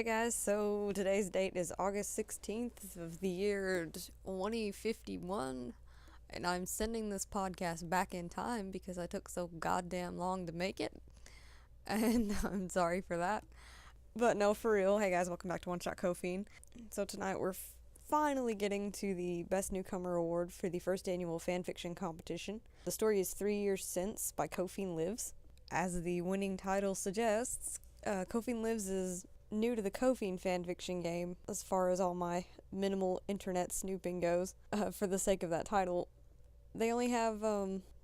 Hey guys, so today's date is August 16th of the year 2051, and I'm sending this podcast back in time because I took so goddamn long to make it, and I'm sorry for that. But no, for real, hey guys, welcome back to One Shot Cophine. So tonight we're finally getting to the Best Newcomer Award for the First Annual Fanfiction Competition. The story is 3 Years Since by C0phineLives. As the winning title suggests, C0phineLives is new to the Cophine fanfiction game as far as all my minimal internet snooping goes. For the sake of that title, they only have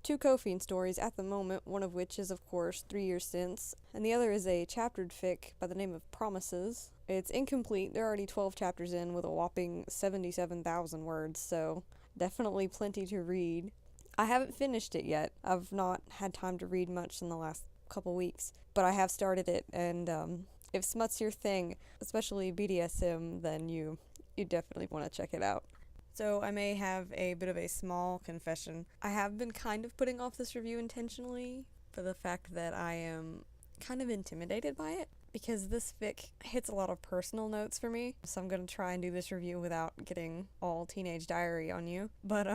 two Cophine stories at the moment, one of which is of course 3 Years Since, and the other is a chaptered fic by the name of Promises. It's incomplete, they're already 12 chapters in with a whopping 77,000 words, so definitely plenty to read. I haven't finished it yet. I've not had time to read much in the last couple weeks, but I have started it, and if smut's your thing, especially BDSM, then you definitely want to check it out. So I may have a bit of a small confession. I have been kind of putting off this review intentionally for the fact that I am kind of intimidated by it, because this fic hits a lot of personal notes for me, so I'm going to try and do this review without getting all teenage diary on you. But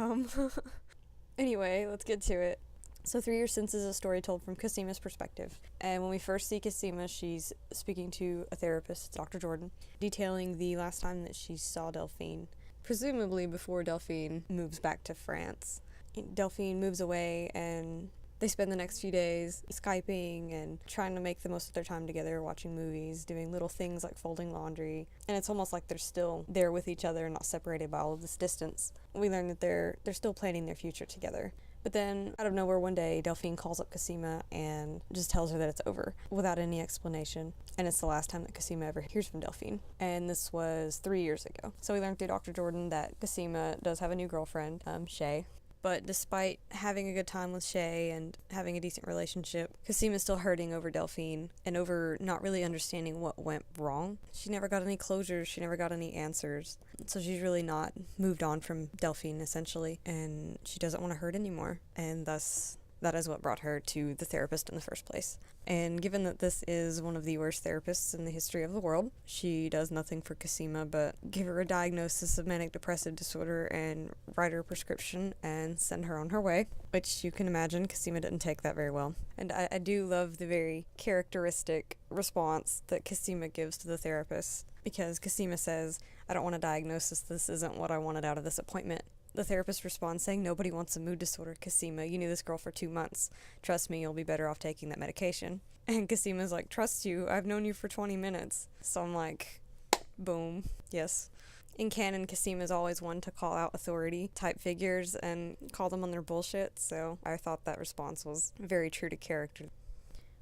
anyway, let's get to it. So 3 Years Since is a story told from Casima's perspective, and when we first see Casima, she's speaking to a therapist, Dr. Jordan, detailing the last time that she saw Delphine, presumably before Delphine moves back to France. Delphine moves away, and they spend the next few days Skyping and trying to make the most of their time together, watching movies, doing little things like folding laundry, and it's almost like they're still there with each other and not separated by all of this distance. We learn that they're still planning their future together. But then, out of nowhere one day, Delphine calls up Casima and just tells her that it's over, without any explanation. And it's the last time that Casima ever hears from Delphine. And this was 3 years ago. So we learned through Dr. Jordan that Casima does have a new girlfriend, Shay. But despite having a good time with Shay and having a decent relationship, Casima's still hurting over Delphine and over not really understanding what went wrong. She never got any closure, she never got any answers. So she's really not moved on from Delphine, essentially, and she doesn't want to hurt anymore. And thus, that is what brought her to the therapist in the first place. And given that this is one of the worst therapists in the history of the world, she does nothing for Casima but give her a diagnosis of manic depressive disorder and write her a prescription and send her on her way, which you can imagine Casima didn't take that very well. And I do love the very characteristic response that Casima gives to the therapist, because Casima says, "I don't want a diagnosis, this isn't what I wanted out of this appointment." The therapist responds saying, "Nobody wants a mood disorder, Casima. You knew this girl for 2 months. Trust me, you'll be better off taking that medication." And Casima's like, "Trust you? I've known you for 20 minutes. So I'm like, boom, yes. In canon, Casima's always one to call out authority type figures and call them on their bullshit, so I thought that response was very true to character.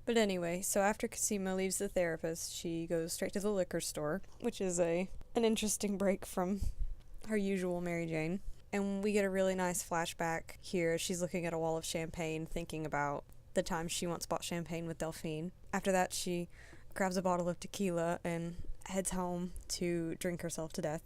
But anyway, so after Casima leaves the therapist, she goes straight to the liquor store, which is an interesting break from her usual Mary Jane. And we get a really nice flashback here. She's looking at a wall of champagne, thinking about the time she once bought champagne with Delphine. After that, she grabs a bottle of tequila and heads home to drink herself to death.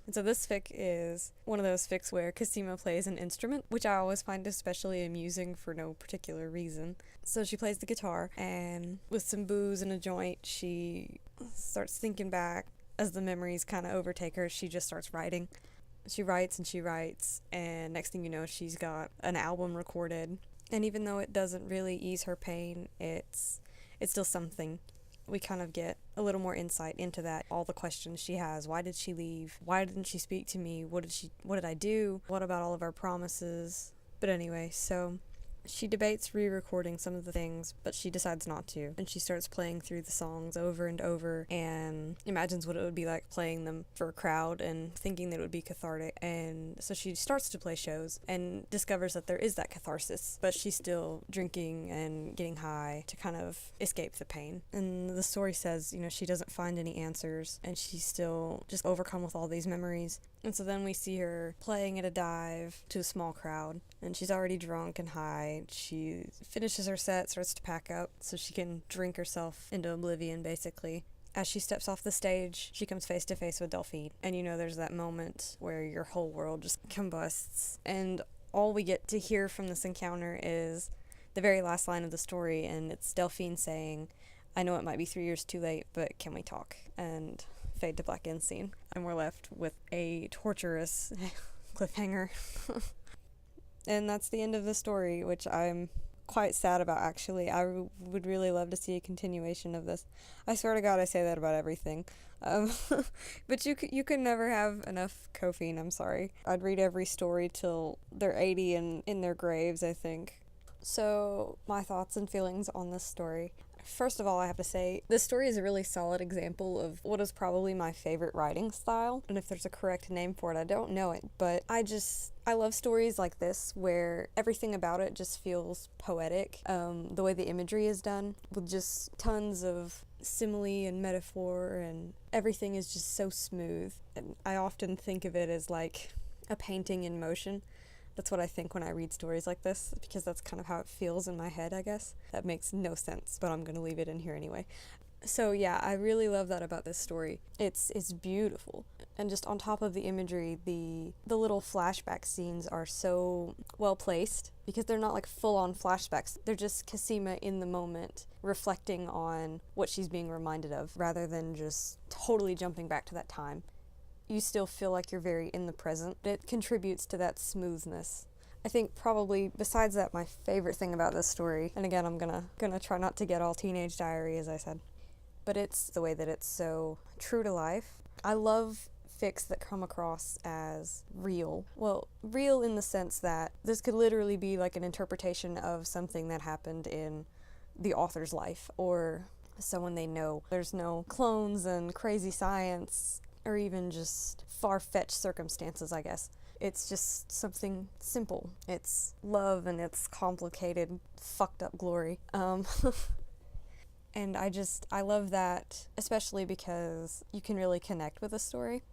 And so this fic is one of those fics where Casima plays an instrument, which I always find especially amusing for no particular reason. So she plays the guitar, and with some booze and a joint, she starts thinking back. As the memories kind of overtake her, she just starts writing. She writes and she writes, and next thing you know, she's got an album recorded. And even though it doesn't really ease her pain, it's still something. We kind of get a little more insight into that, all the questions she has. Why did she leave? Why didn't she speak to me? What did I do? What about all of our promises? But anyway, so she debates re-recording some of the things, but she decides not to. And she starts playing through the songs over and over and imagines what it would be like playing them for a crowd and thinking that it would be cathartic. And so she starts to play shows and discovers that there is that catharsis, but she's still drinking and getting high to kind of escape the pain. And the story says, she doesn't find any answers and she's still just overcome with all these memories. And so then we see her playing at a dive to a small crowd, and she's already drunk and high. She finishes her set, starts to pack up so she can drink herself into oblivion, basically. As she steps off the stage, she comes face to face with Delphine, and there's that moment where your whole world just combusts, and all we get to hear from this encounter is the very last line of the story, and it's Delphine saying, I know it might be 3 years too late, but can we talk? And fade to black end scene. And we're left with a torturous cliffhanger. And that's the end of the story, which I'm quite sad about, actually. I would really love to see a continuation of this. I swear to God, I say that about everything. But you could never have enough Cophine, I'm sorry. I'd read every story till they're 80 and in their graves, I think. So, my thoughts and feelings on this story. First of all, I have to say, this story is a really solid example of what is probably my favorite writing style. And if there's a correct name for it, I don't know it. But I love stories like this where everything about it just feels poetic. The way the imagery is done, with just tons of simile and metaphor, and everything is just so smooth. And I often think of it as like a painting in motion. That's what I think when I read stories like this, because that's kind of how it feels in my head, I guess. That makes no sense, but I'm gonna leave it in here anyway. So yeah, I really love that about this story. It's beautiful. And just on top of the imagery, the little flashback scenes are so well placed, because they're not like full-on flashbacks. They're just Cosima in the moment, reflecting on what she's being reminded of, rather than just totally jumping back to that time. You still feel like you're very in the present. It contributes to that smoothness. I think probably, besides that, my favorite thing about this story, and again, I'm gonna try not to get all teenage diary, as I said, but it's the way that it's so true to life. I love fics that come across as real. Well, real in the sense that this could literally be like an interpretation of something that happened in the author's life, or someone they know. There's no clones and crazy science, or even just far-fetched circumstances, I guess. It's just something simple. It's love and it's complicated, fucked up glory. And I love that, especially because you can really connect with a story.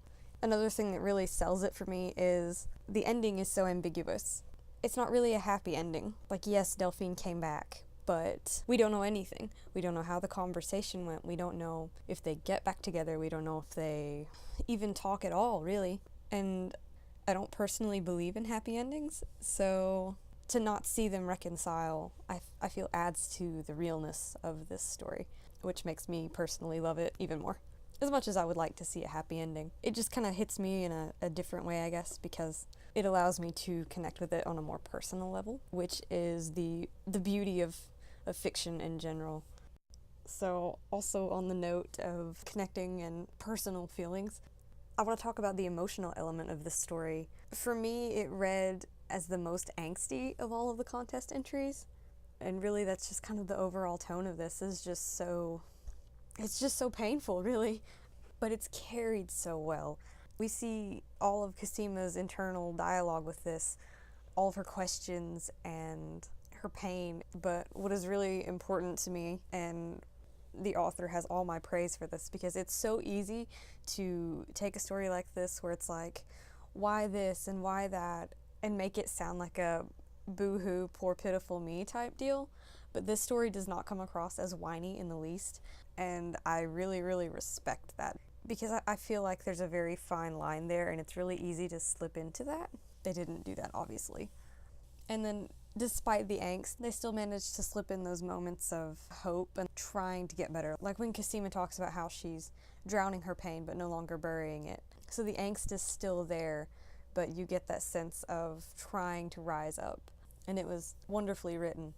Another thing that really sells it for me is the ending is so ambiguous. It's not really a happy ending. Like, yes, Delphine came back, but we don't know anything. We don't know how the conversation went. We don't know if they get back together. We don't know if they even talk at all, really. And I don't personally believe in happy endings, so to not see them reconcile, I feel adds to the realness of this story, which makes me personally love it even more. As much as I would like to see a happy ending, it just kind of hits me in a different way, I guess, because it allows me to connect with it on a more personal level, which is the beauty of fiction in general. So, also on the note of connecting and personal feelings, I want to talk about the emotional element of this story. For me, it read as the most angsty of all of the contest entries, and really that's just kind of the overall tone of this is just so... It's just so painful, really, but it's carried so well. We see all of Cosima's internal dialogue with this, all of her questions and her pain, but what is really important to me, and the author has all my praise for this, because it's so easy to take a story like this where it's like, why this and why that, and make it sound like a boo-hoo, poor pitiful me type deal. But this story does not come across as whiny in the least, and I really, really respect that, because I feel like there's a very fine line there, and it's really easy to slip into that. They didn't do that, obviously. And then, despite the angst, they still managed to slip in those moments of hope and trying to get better. Like when Cosima talks about how she's drowning her pain but no longer burying it. So the angst is still there, but you get that sense of trying to rise up. And it was wonderfully written.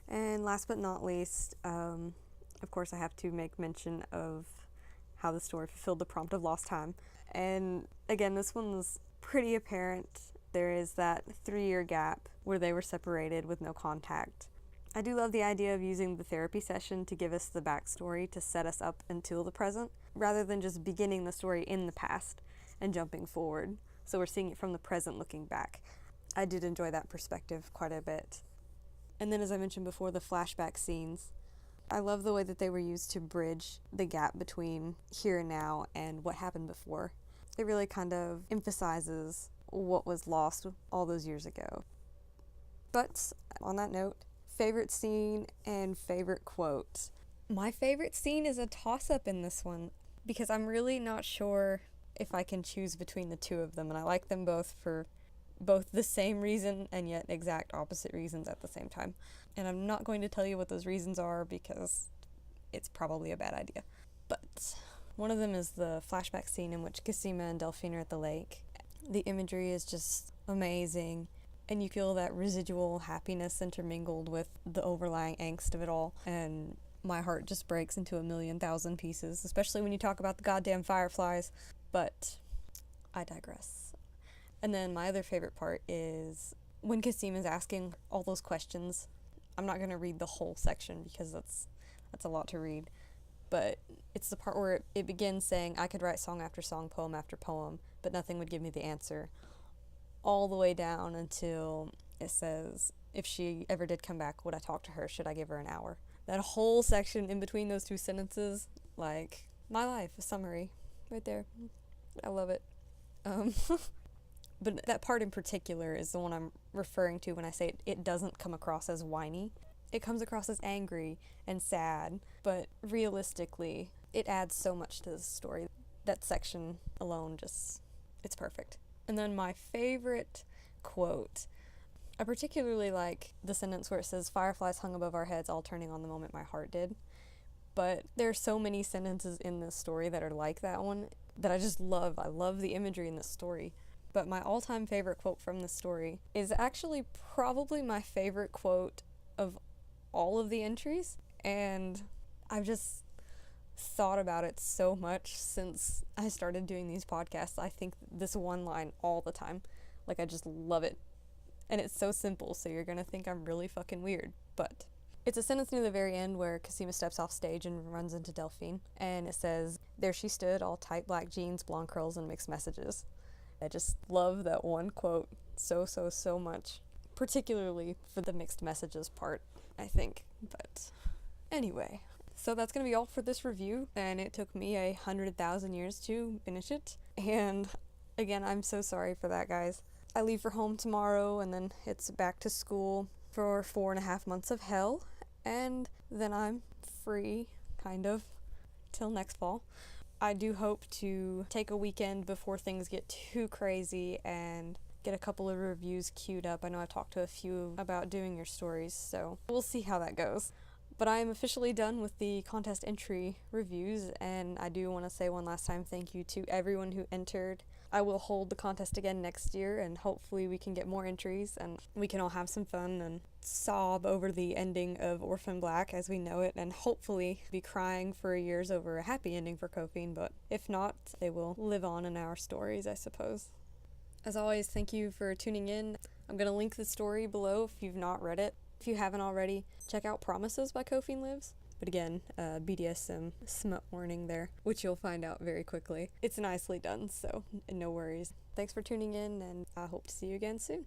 And last but not least, of course I have to make mention of how the story fulfilled the prompt of lost time. And again, this one's pretty apparent. There is that 3-year gap where they were separated with no contact. I do love the idea of using the therapy session to give us the backstory to set us up until the present, rather than just beginning the story in the past and jumping forward. So we're seeing it from the present looking back. I did enjoy that perspective quite a bit. And then, as I mentioned before, the flashback scenes. I love the way that they were used to bridge the gap between here and now and what happened before. It really kind of emphasizes what was lost all those years ago. But on that note, favorite scene and favorite quote. My favorite scene is a toss-up in this one, because I'm really not sure if I can choose between the two of them, and I like them both for both the same reason and yet exact opposite reasons at the same time. And I'm not going to tell you what those reasons are, because it's probably a bad idea. But one of them is the flashback scene in which Cosima and Delphine are at the lake. The imagery is just amazing, and you feel that residual happiness intermingled with the overlying angst of it all, and my heart just breaks into 1,000,000 pieces, especially when you talk about the goddamn fireflies. But I digress. And then my other favorite part is when Cosima's asking all those questions. I'm not going to read the whole section because that's a lot to read, but it's the part where it begins saying, I could write song after song, poem after poem, but nothing would give me the answer, all the way down until it says, if she ever did come back, would I talk to her? Should I give her an hour? That whole section in between those two sentences, like, my life, a summary, right there. I love it. But that part in particular is the one I'm referring to when I say it doesn't come across as whiny. It comes across as angry and sad, but realistically, it adds so much to the story. That section alone it's perfect. And then my favorite quote, I particularly like the sentence where it says, fireflies hung above our heads, all turning on the moment my heart did. But there are so many sentences in this story that are like that one that I just love. I love the imagery in this story. But my all-time favorite quote from this story is actually probably my favorite quote of all of the entries, and I've just thought about it so much since I started doing these podcasts. I think this one line all the time. Like, I just love it. And it's so simple, so you're gonna think I'm really fucking weird, but it's a sentence near the very end where Cosima steps off stage and runs into Delphine, and it says, there she stood, all tight black jeans, blonde curls, and mixed messages. I just love that one quote so much, particularly for the mixed messages part, I think. But anyway, so that's gonna be all for this review, and it took me 100,000 years to finish it. And again, I'm so sorry for that, guys. I leave for home tomorrow, and then it's back to school for 4.5 months of hell, and then I'm free, kind of, till next fall. I do hope to take a weekend before things get too crazy and get a couple of reviews queued up. I know I've talked to a few about doing your stories, so we'll see how that goes. But I am officially done with the contest entry reviews, and I do want to say one last time thank you to everyone who entered. I will hold the contest again next year, and hopefully we can get more entries, and we can all have some fun and sob over the ending of Orphan Black as we know it, and hopefully be crying for years over a happy ending for Cophine, but if not, they will live on in our stories, I suppose. As always, thank you for tuning in. I'm going to link the story below if you've not read it. If you haven't already, check out Promises by CophieNLives. But again, BDSM smut warning there, which you'll find out very quickly. It's nicely done, so no worries. Thanks for tuning in, and I hope to see you again soon.